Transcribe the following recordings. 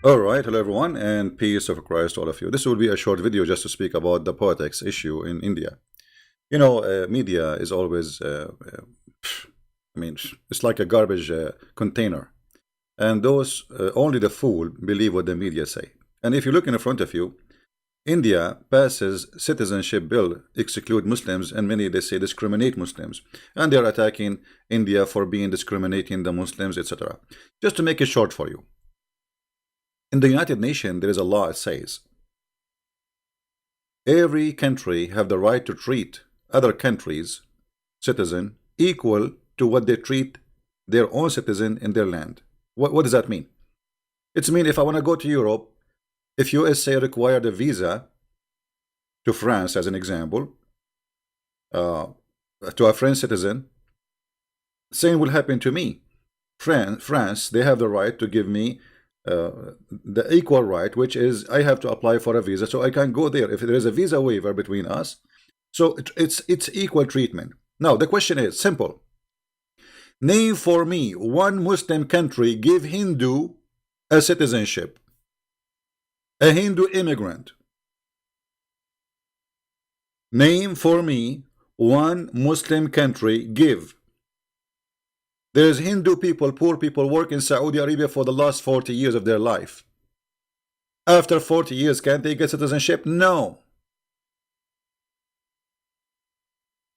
All right, hello everyone, and peace of Christ to all of you. This will be a short video just to speak about the politics issue in India. Media is always, it's like a garbage container, and those only the fool believe what the media say. And if you look in front of you, India passes citizenship bill exclude Muslims, and many they say discriminate Muslims, and they are attacking India for being discriminating the Muslims, etc. Just to make it short for you. In the United Nations, there is a law that says every country have the right to treat other countries' citizen equal to what they treat their own citizen in their land. What does that mean? It's mean if I want to go to Europe, if USA required a visa to France, as an example, to a French citizen, same will happen to me. France, they have the right to give me the equal right, which is I have to apply for a visa so I can go there if there is a visa waiver between us. So it's equal treatment. Now the question is simple. Name for me one Muslim country give Hindu a citizenship, a Hindu immigrant. Name for me one Muslim country give. There's Hindu people, poor people work in Saudi Arabia for the last 40 years of their life. After 40 years, can't they get citizenship? No.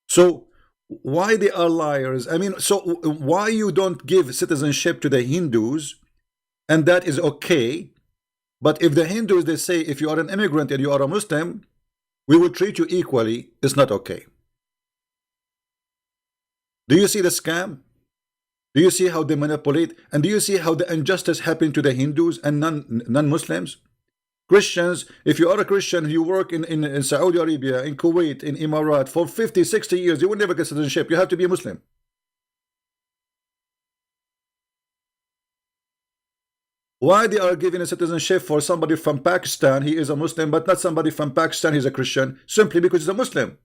So why they are liars? So why you don't give citizenship to the Hindus, and that is okay, but if the Hindus, they say if you are an immigrant and you are a Muslim, we will treat you equally, it's not okay. Do you see the scam? Do you see how they manipulate? And do you see how the injustice happened to the Hindus and non-Muslims? Christians, if you are a Christian, you work in Saudi Arabia, in Kuwait, in Emirat for 50, 60 years, you will never get citizenship. You have to be a Muslim. Why they are giving a citizenship for somebody from Pakistan, he is a Muslim, but not somebody from Pakistan, he's a Christian, simply because he's a Muslim.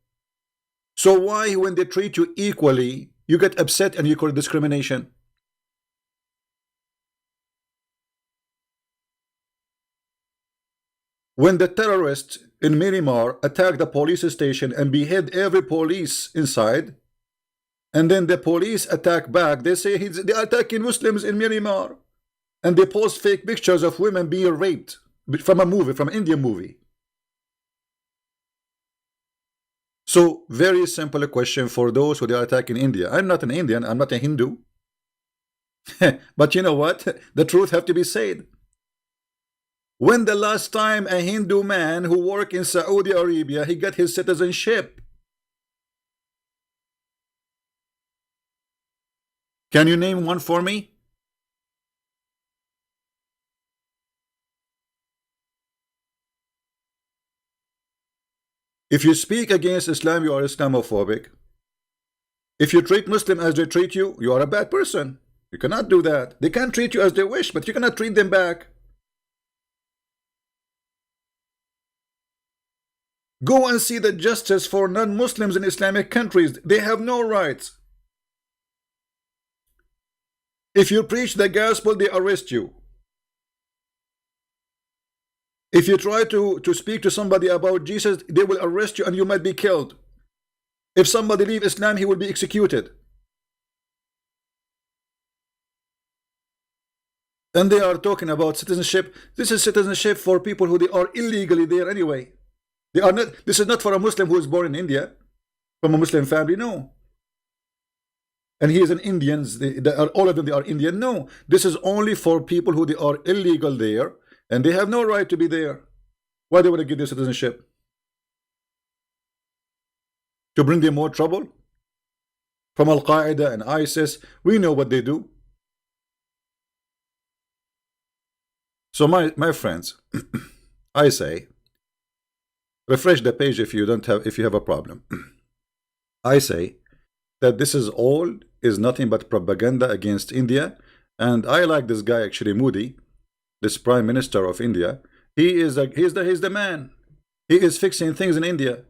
So why, when they treat you equally, you get upset and you call it discrimination? When the terrorists in Myanmar attacked the police station and behead every police inside, and then the police attack back, they say they're attacking Muslims in Myanmar, and they post fake pictures of women being raped from a movie, from an Indian movie. So very simple question for those who are attacking India. I'm not an Indian, I'm not a Hindu. But you know what? The truth have to be said. When the last time a Hindu man who worked in Saudi Arabia, he got his citizenship? Can you name one for me? If you speak against Islam, you are Islamophobic. If you treat Muslim as they treat you, you are a bad person. You cannot do that. They can treat you as they wish, but you cannot treat them back. Go and see the justice for non-Muslims in Islamic countries. They have no rights. If you preach the gospel, they arrest you. If you try to speak to somebody about Jesus, they will arrest you and you might be killed. If somebody leave Islam, he will be executed. And they are talking about citizenship. This is citizenship for people who they are illegally there anyway. They are not. This is not for a Muslim who is born in India, from a Muslim family. No. And he is an Indian. All of them, they are Indian. No. This is only for people who they are illegal there, and they have no right to be there. Why they want to give their citizenship? To bring them more trouble? From Al-Qaeda and ISIS, we know what they do. So my friends, I say, refresh the page if you have a problem. I say that this is nothing but propaganda against India, and I like this guy actually, Modi, this Prime Minister of India. He's the man. He is fixing things in India.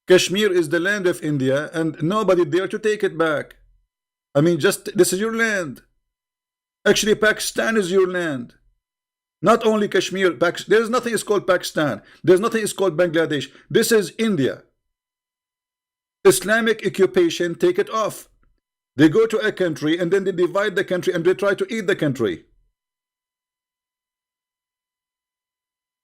Kashmir is the land of India, and nobody dare to take it back. This is your land. Actually, Pakistan is your land. Not only Kashmir, there's nothing is called Pakistan. There's nothing is called Bangladesh. This is India. Islamic occupation, take it off. They go to a country and then they divide the country and they try to eat the country.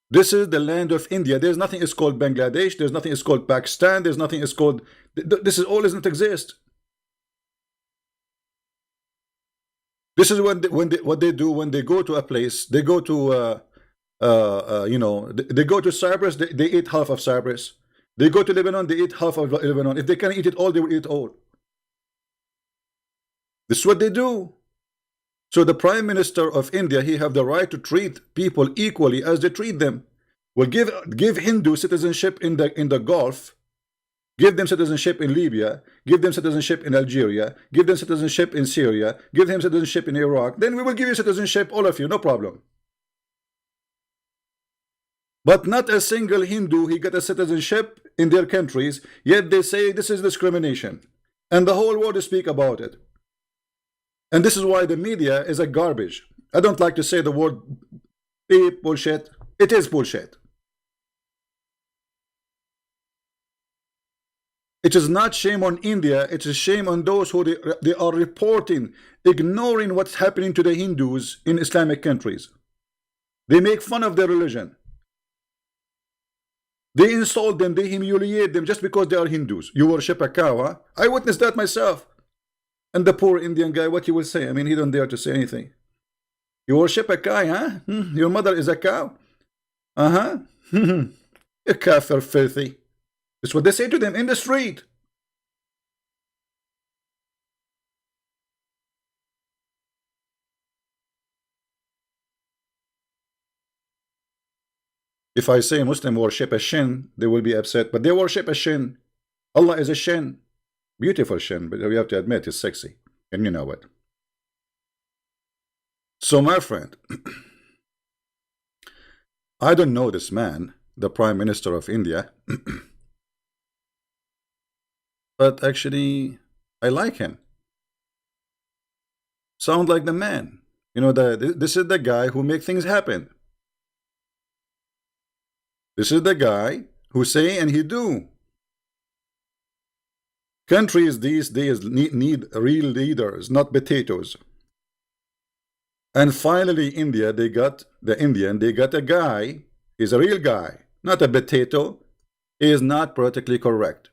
This is the land of India. There's nothing is called Bangladesh. There's nothing is called Pakistan. There's nothing is called. This is all doesn't exist. This is what they do when they go to a place. They go to you know, they go to Cyprus. They eat half of Cyprus. They go to Lebanon. They eat half of Lebanon. If they can eat it all, they will eat all. This is what they do. So the Prime Minister of India, he have the right to treat people equally as they treat them. Well, give Hindu citizenship in the Gulf, give them citizenship in Libya, give them citizenship in Algeria, give them citizenship in Syria, give them citizenship in Iraq. Then we will give you citizenship, all of you, no problem. But not a single Hindu, he got a citizenship in their countries, yet they say this is discrimination. And the whole world speak about it. And this is why the media is a garbage. I don't like to say the word beep, bullshit. It is bullshit. It is not shame on India. It is shame on those who they are reporting, ignoring what's happening to the Hindus in Islamic countries. They make fun of their religion. They insult them. They humiliate them just because they are Hindus. You worship a cow, huh? I witnessed that myself. And the poor Indian guy, what he will say? I mean, he don't dare to say anything. You worship a cow, huh? Your mother is a cow? Uh-huh. You kafir filthy. That's what they say to them in the street. If I say Muslim worship a shin, they will be upset. But they worship a shin. Allah is a shin. Beautiful shin, but we have to admit it's sexy. And you know what? So my friend, I don't know this man, the Prime Minister of India, but actually I like him. Sound like the man. You know, this is the guy who make things happen. This is the guy who say and he do. Countries these days need real leaders, not potatoes. And finally, India, they got a guy. He's a real guy, not a potato. He is not politically correct.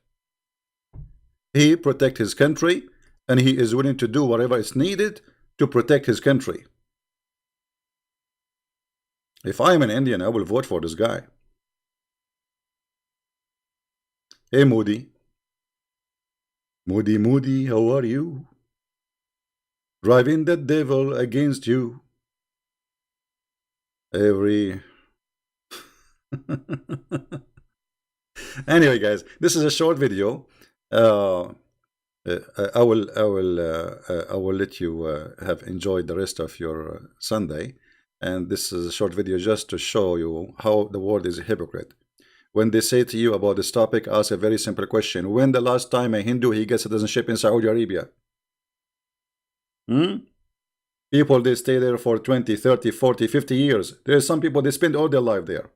He protect his country, and he is willing to do whatever is needed to protect his country. If I am an Indian, I will vote for this guy. Hey, Modi. Moody, how are you? Driving the devil against you. Anyway, guys, this is a short video. I will let you have enjoyed the rest of your Sunday. And this is a short video just to show you how the world is a hypocrite. When they say to you about this topic, ask a very simple question. When the last time a Hindu he gets citizenship in Saudi Arabia? People, they stay there for 20, 30, 40, 50 years. There's some people, they spend all their life there.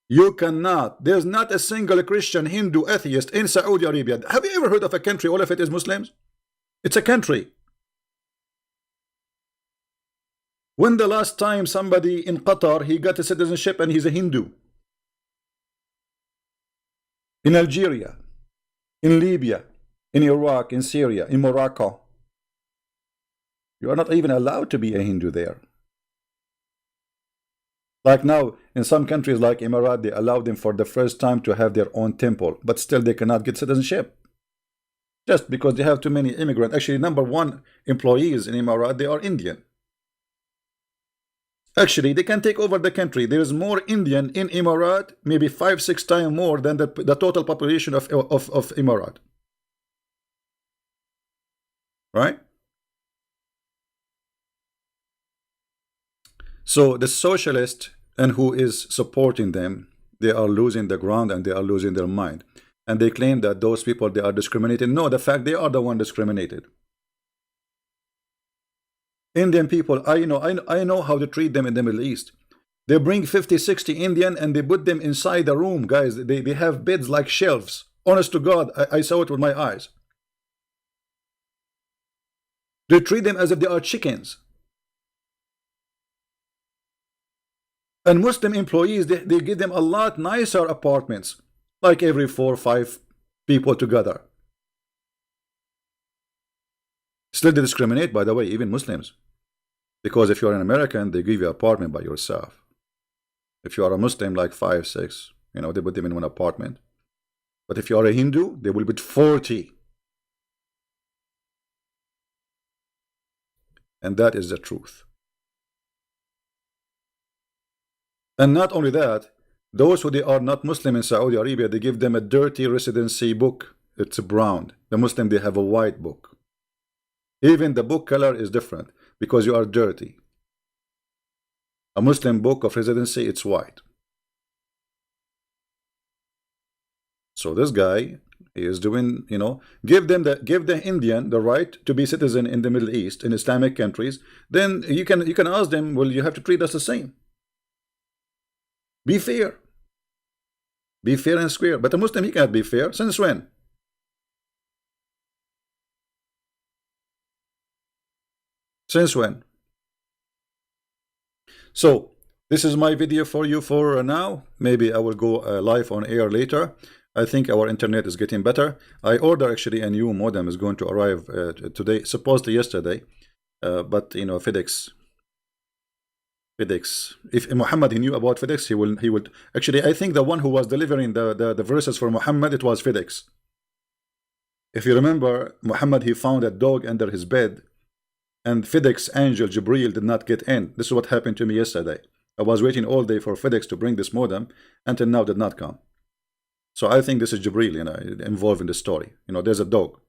You cannot. There's not a single Christian, Hindu, atheist in Saudi Arabia. Have you ever heard of a country, all of it is Muslims? It's a country. When the last time somebody in Qatar, he got a citizenship and he's a Hindu? In Algeria, in Libya, in Iraq, in Syria, in Morocco. You are not even allowed to be a Hindu there. Like now, in some countries like Emirates, they allow them for the first time to have their own temple, but still they cannot get citizenship. Just because they have too many immigrants. Actually, #1 employees in Emirates, they are Indian. Actually, they can take over the country. There is more Indian in Emirates, maybe 5-6 times more than the total population of Emirates. Right? So the socialist and who is supporting them, they are losing the ground and they are losing their mind. And they claim that those people, they are discriminated. No, the fact they are the one discriminated. Indian people, I know how to treat them in the Middle East. They bring 50, 60 Indian and they put them inside the room, guys. They have beds like shelves. Honest to God, I saw it with my eyes. They treat them as if they are chickens. And Muslim employees, they give them a lot nicer apartments, like every 4 or 5 people together. Still they discriminate, by the way, even Muslims. Because if you're an American, they give you an apartment by yourself. If you are a Muslim, like 5, 6, they put them in one apartment. But if you are a Hindu, they will put 40. And that is the truth. And not only that, those who they are not Muslim in Saudi Arabia, they give them a dirty residency book. It's brown. The Muslim, they have a white book. Even the book color is different because you are dirty. A Muslim book of residency, it's white. So this guy, he is doing, give the Indian the right to be citizen in the Middle East, in Islamic countries. Then you can ask them, well, you have to treat us the same. Be fair. Be fair and square. But a Muslim, he cannot be fair. Since when? Since when? So this is my video for you for now. Maybe I will go live on air later. I think our internet is getting better. I order actually a new modem is going to arrive today, supposedly yesterday, but FedEx. If Muhammad he knew about FedEx, he would actually. I think the one who was delivering the verses for Muhammad, it was FedEx. If you remember, Muhammad he found a dog under his bed, and FedEx angel Jibril did not get in. This is what happened to me yesterday. I was waiting all day for FedEx to bring this modem, until now did not come. So I think this is Jibril, involved in the story. There's a dog.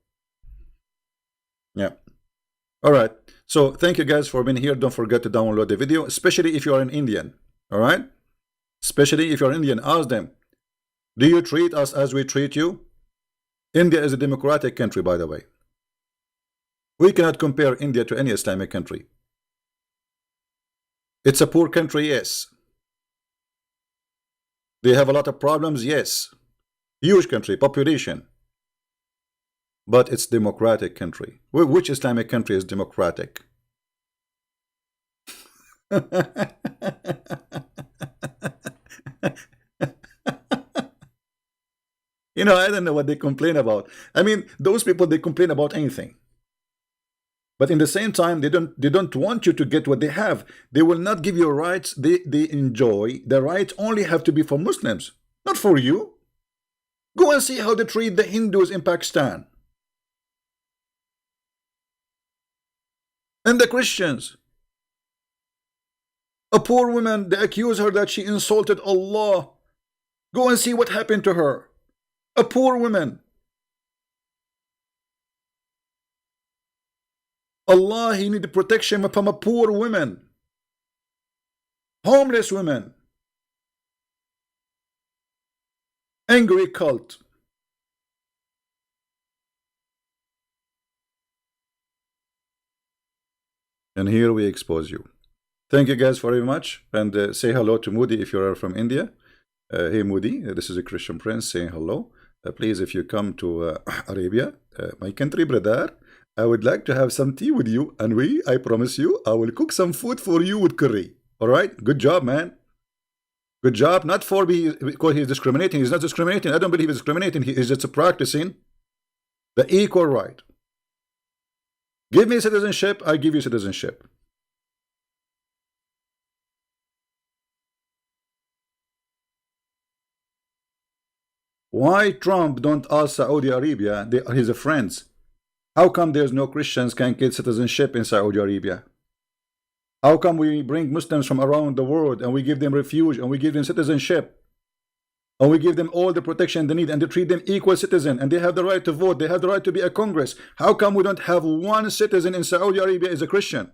Yeah. All right. So thank you guys for being here. Don't forget to download the video, especially if you are an Indian. All right. Especially if you're Indian, ask them, do you treat us as we treat you? India is a democratic country, by the way. We cannot compare India to any Islamic country. It's a poor country, yes. They have a lot of problems, yes. Huge country, population. But it's democratic country. Which Islamic country is democratic? I don't know what they complain about. I mean, those people, they complain about anything. But in the same time, they don't want you to get what they have. They will not give you rights they enjoy. The rights only have to be for Muslims, not for you. Go and see how they treat the Hindus in Pakistan. And the Christians. A poor woman, they accuse her that she insulted Allah. Go and see what happened to her. A poor woman. Allah, he needed protection from a poor woman. Homeless women. Angry cult. And here we expose you. Thank you guys very much. And say hello to Moody if you are from India. Hey Moody, this is a Christian prince saying hello. Please, if you come to Arabia, my country, brother, I would like to have some tea with you. And I promise you, I will cook some food for you with curry. All right? Good job, man. Good job. Not for because he's discriminating. He's not discriminating. I don't believe he's discriminating. He is just practicing the equal right. Give me citizenship, I give you citizenship. Why Trump don't ask Saudi Arabia? They are his friends. How come there's no Christians can get citizenship in Saudi Arabia? How come we bring Muslims from around the world and we give them refuge and we give them citizenship? And we give them all the protection they need and they treat them equal citizen and they have the right to vote, they have the right to be a Congress. How come we don't have one citizen in Saudi Arabia is a Christian?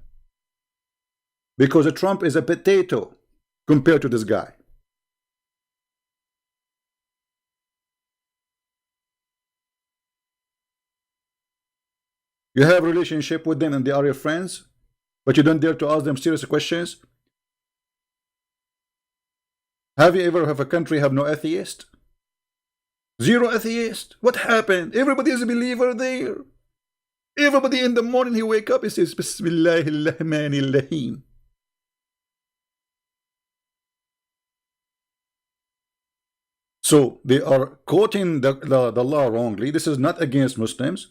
Because Trump is a potato compared to this guy. You have a relationship with them and they are your friends. but you don't dare to ask them serious questions. Have you ever have a country have no atheist? Zero atheist? What happened? Everybody is a believer there. Everybody in the morning he wake up, he says Bismillahirrahmanirrahim. So they are quoting the law wrongly. This is not against Muslims.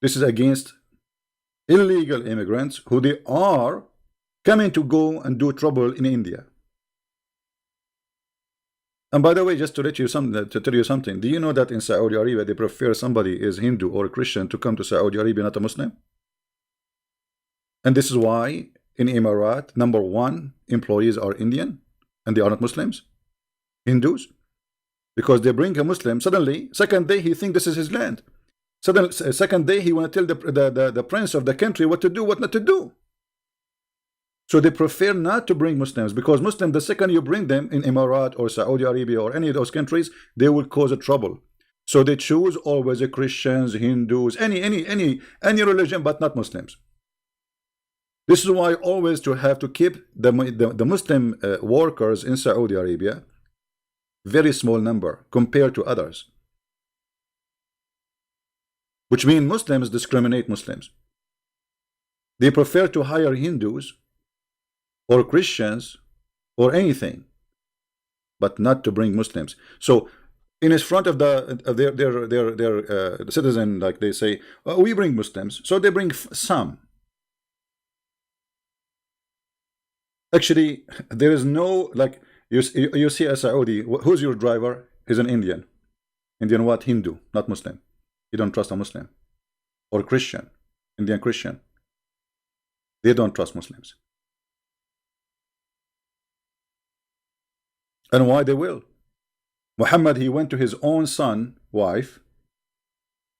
This is against illegal immigrants who they are coming to go and do trouble in India. And by the way, just to let you something, to tell you something, do you know that in Saudi Arabia they prefer somebody is Hindu or Christian to come to Saudi Arabia, not a Muslim? And this is why in Emirat, #1 employees are Indian and they are not Muslims, Hindus, because they bring a Muslim. Suddenly, second day he think this is his land. Suddenly, second day he want to tell the prince of the country what to do, what not to do. So they prefer not to bring Muslims, because Muslims, the second you bring them in Emirat or Saudi Arabia or any of those countries, they will cause a trouble. So they choose always the Christians, Hindus, any religion, but not Muslims. This is why always to have to keep the Muslim workers in Saudi Arabia very small number compared to others, which means Muslims discriminate Muslims. They prefer to hire Hindus or Christians or anything, but not to bring Muslims. So in front of their citizen, like they say, oh, we bring Muslims, so they bring some. Actually, there is no, like, you see a Saudi, who's your driver? He's an Indian. Indian what? Hindu, not Muslim. You don't trust a Muslim. Or Christian, Indian Christian. They don't trust Muslims. And why they will? Muhammad, he went to his own son, wife,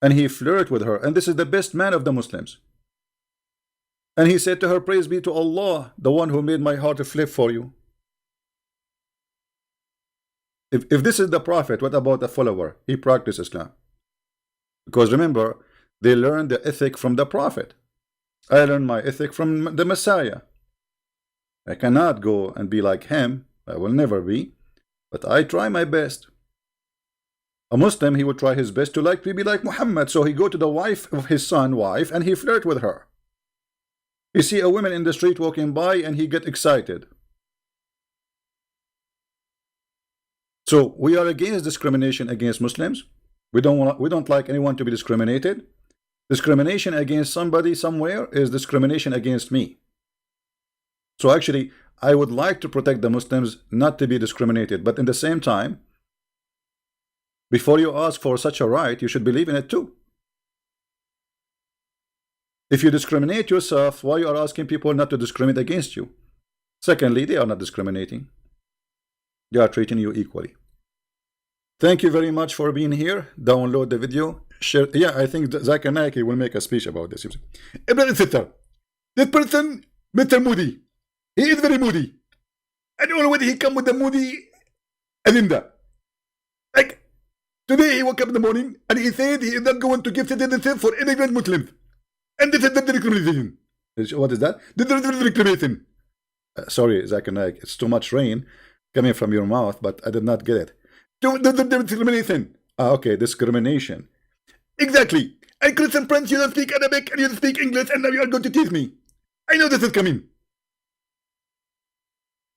and he flirted with her. And this is the best man of the Muslims. And he said to her, praise be to Allah, the one who made my heart flip for you. If this is the prophet, what about the follower? He practiced Islam. Because remember, they learned the ethic from the prophet. I learned my ethic from the Messiah. I cannot go and be like him. I will never be. But I try my best. A Muslim, he would try his best to be like Muhammad. So he go to the wife of his son, wife, and he flirt with her. You see a woman in the street walking by and he get excited. So we are against discrimination against Muslims. We don't like anyone to be discriminated. Discrimination against somebody somewhere is discrimination against me. So actually, I would like to protect the Muslims not to be discriminated, but in the same time, before you ask for such a right, you should believe in it too. If you discriminate yourself, why you are asking people not to discriminate against you? Secondly, they are not discriminating. They are treating you equally. Thank you very much for being here. Download the video. Share. Yeah, I think Zakir Naik will make a speech about this. Ibn Sitter, that person, Mr. Moody, he is very moody. I don't know whether he come with the moody agenda. Like, today he woke up in the morning and he said he is not going to give citizenship for immigrant Muslims. And this is the discrimination. What is that? The discrimination. Sorry, Zakir Naik, it's too much rain coming from your mouth, but I did not get it. The discrimination. Okay, discrimination. Exactly. And Christian Prince, you don't speak Arabic and you don't speak English, and now you are going to tease me. I know this is coming.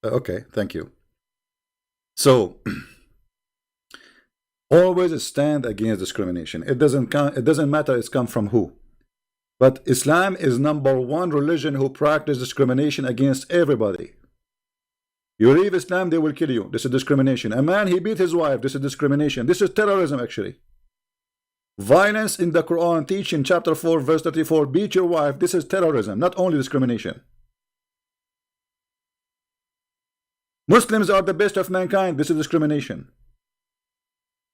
Okay, thank you. So, always stand against discrimination. It doesn't matter it's come from who. But Islam is #1 religion who practice discrimination against everybody. You leave Islam, they will kill you. This is discrimination. A man, he beat his wife. This is discrimination. This is terrorism, actually. Violence in the Quran, teaching chapter 4, verse 34, beat your wife. This is terrorism, not only discrimination. Muslims are the best of mankind. This is discrimination.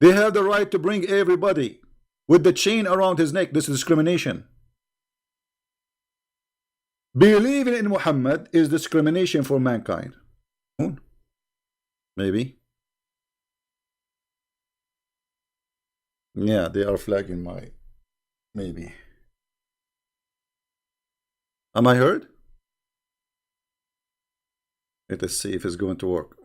They have the right to bring everybody with the chain around his neck. This is discrimination. Believing in Muhammad is discrimination for mankind. Maybe. Yeah, they are flagging my... Maybe. Am I heard? Let us see if it's going to work.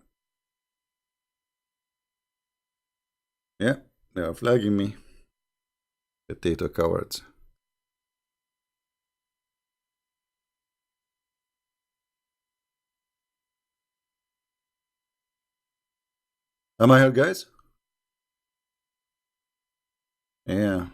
Yeah, they are flagging me. Potato cowards. Am I here, guys? Yeah.